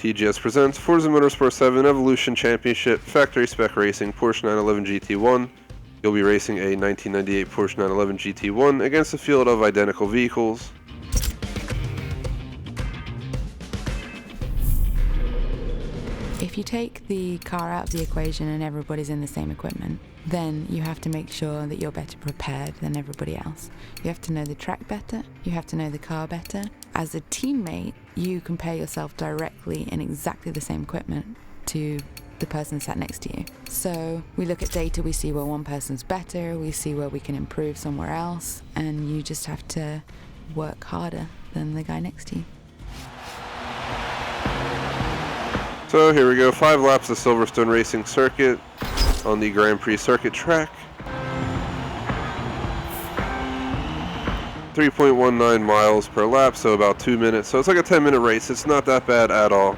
TGS presents Forza Motorsport 7 Evolution Championship Factory Spec Racing Porsche 911 GT1. You'll be racing a 1998 Porsche 911 GT1 against a field of identical vehicles. If you take the car out of the equation and everybody's in the same equipment, then you have to make sure that you're better prepared than everybody else. You have to know the track better, you have to know the car better. As a teammate, you compare yourself directly in exactly the same equipment to the person sat next to you. So we look at data, we see where one person's better, we see where we can improve somewhere else, and you just have to work harder than the guy next to you. So here we go, 5 laps of Silverstone Racing Circuit on the Grand Prix circuit track. 3.19 miles per lap, so about 2 minutes. So it's like a 10-minute race. It's not that bad at all.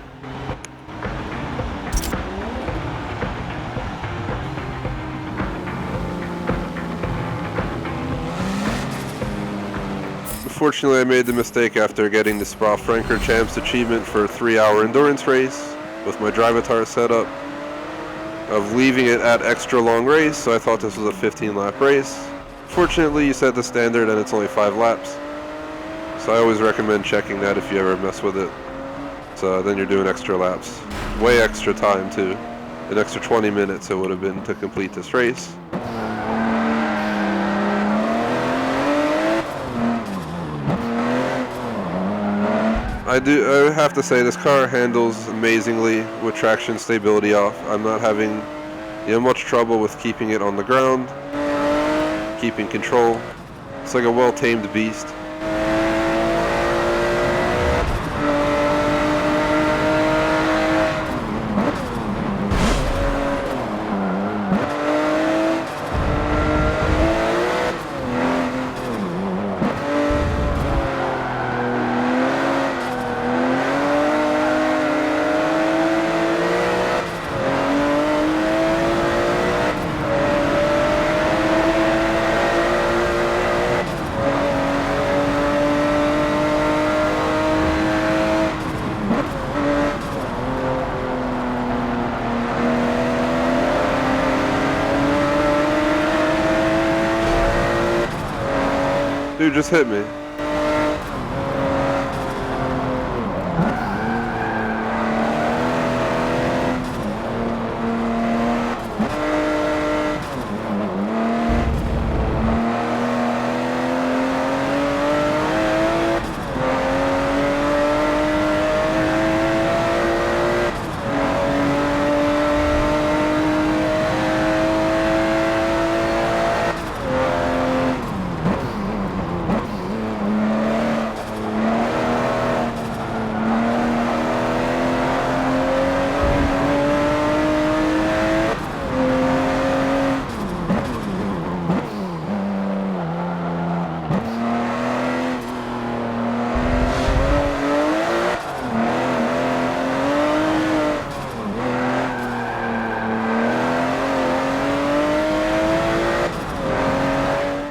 Unfortunately, I made the mistake after getting the Spa-Francorchamps achievement for a 3-hour endurance race with my Drivatar setup of leaving it at extra long race, so I thought this was a 15-lap race. Fortunately, you set the standard and it's only 5 laps. So I always recommend checking that if you ever mess with it. So then you're doing extra laps. Way extra time too. An extra 20 minutes it would have been to complete this race. I have to say this car handles amazingly with traction stability off. I'm not having much trouble with keeping it on the ground, keeping control. It's like a well-tamed beast. Dude just hit me.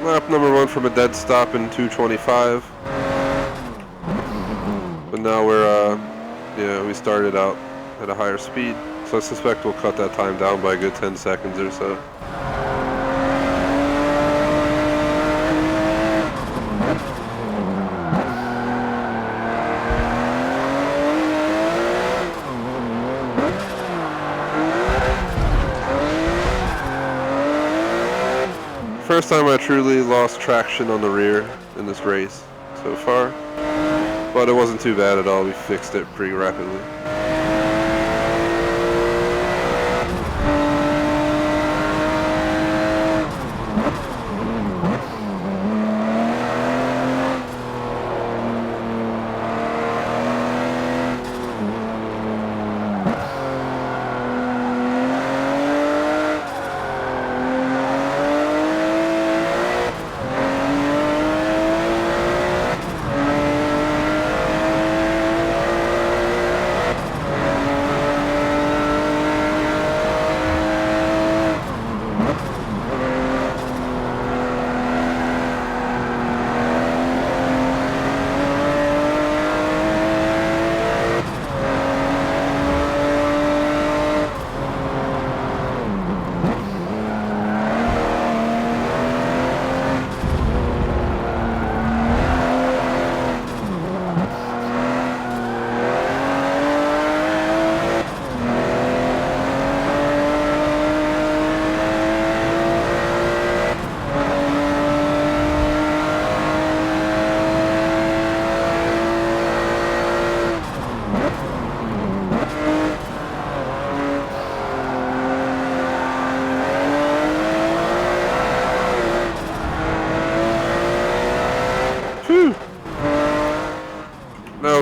Lap number 1 from a dead stop in 2:25. But now we started out at a higher speed, so I suspect we'll cut that time down by a good 10 seconds or so. First time I truly lost traction on the rear in this race so far, but it wasn't too bad at all. We fixed it pretty rapidly.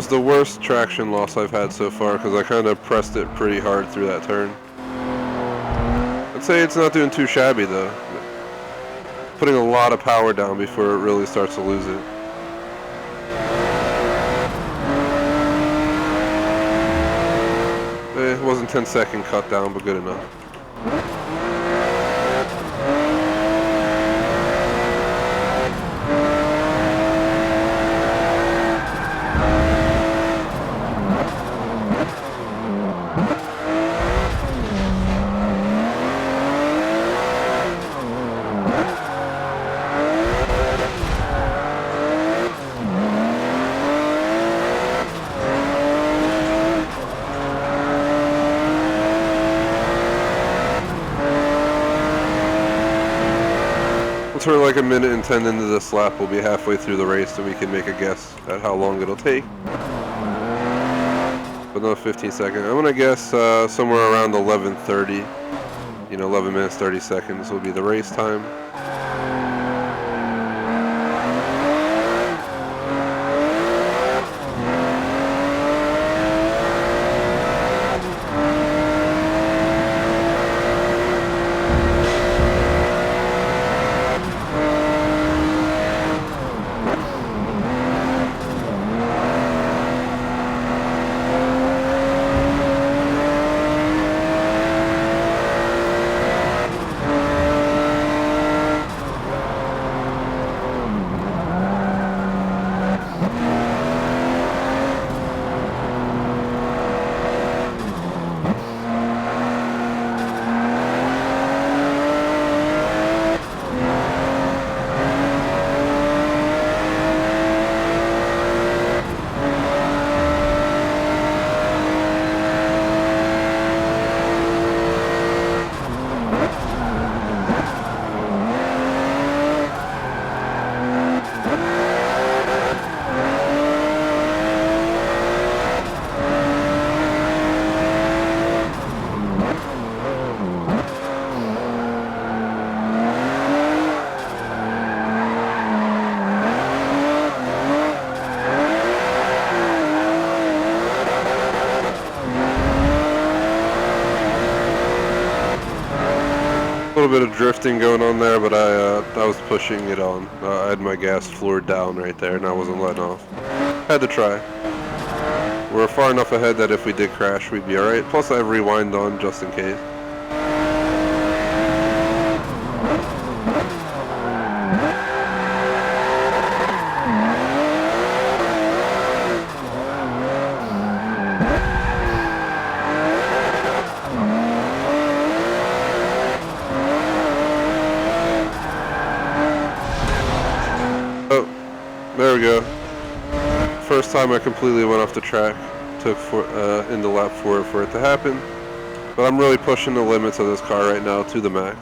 was the worst traction loss I've had so far because I kind of pressed it pretty hard through that turn. I'd say it's not doing too shabby though. Putting a lot of power down before it really starts to lose it. It wasn't 10-second cut down, but good enough. We're like a minute and 10 into this lap. We'll be halfway through the race, and we can make a guess at how long it'll take. But another 15 seconds. I'm gonna guess somewhere around 11:30. 11 minutes 30 seconds will be the race time. A little bit of drifting going on there, but I was pushing it on. I had my gas floored down right there, and I wasn't letting off. Had to try. We're far enough ahead that if we did crash, we'd be alright. Plus, I have rewind on just in case. There we go. First time I completely went off the track. Took into lap 4 for it to happen. But I'm really pushing the limits of this car right now to the max.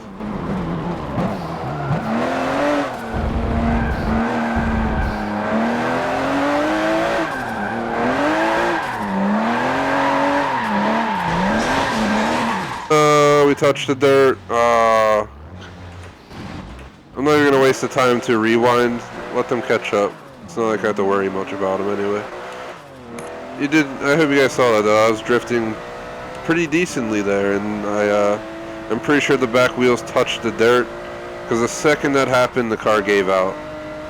We touched the dirt. I'm not even gonna waste the time to rewind. Let them catch up. It's not like I have to worry much about them anyway. I hope you guys saw that though. I was drifting pretty decently there, and I'm pretty sure the back wheels touched the dirt, because the second that happened, the car gave out.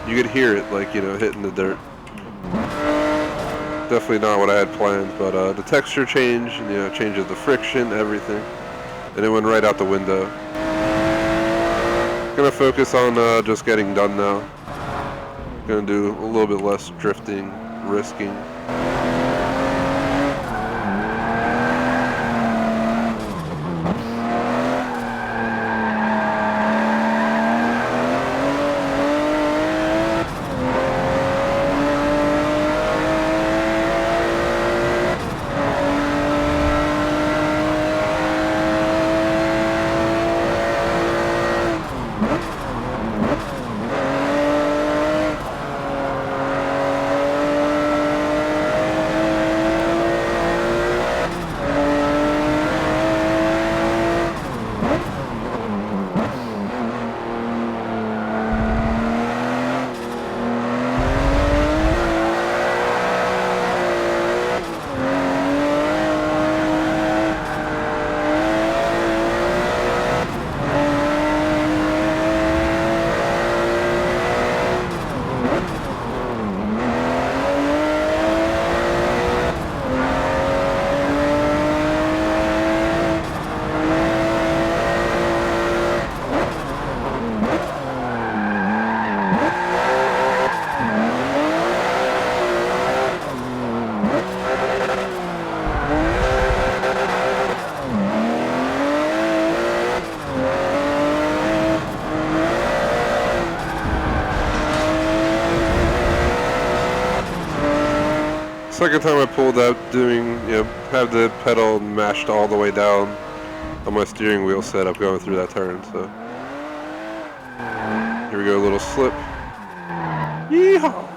You could hear it, like, hitting the dirt. Definitely not what I had planned, but the texture changed, and, changes the friction, everything, and it went right out the window. Gonna focus on just getting done now. Gonna do a little bit less drifting, risking. Second time I pulled out doing, have the pedal mashed all the way down on my steering wheel setup going through that turn, so. Here we go, a little slip. Yeehaw!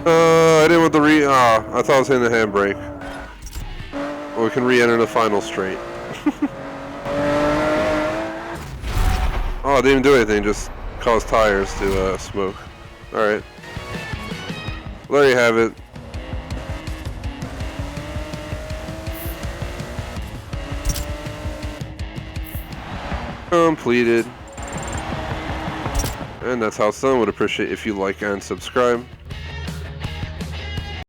I didn't want the I thought I was hitting the handbrake. Well, we can re-enter the final straight. Oh, I didn't even do anything, just caused tires to smoke. Alright. Well, there you have it. Completed. And that's how it's done. Would appreciate if you like and subscribe.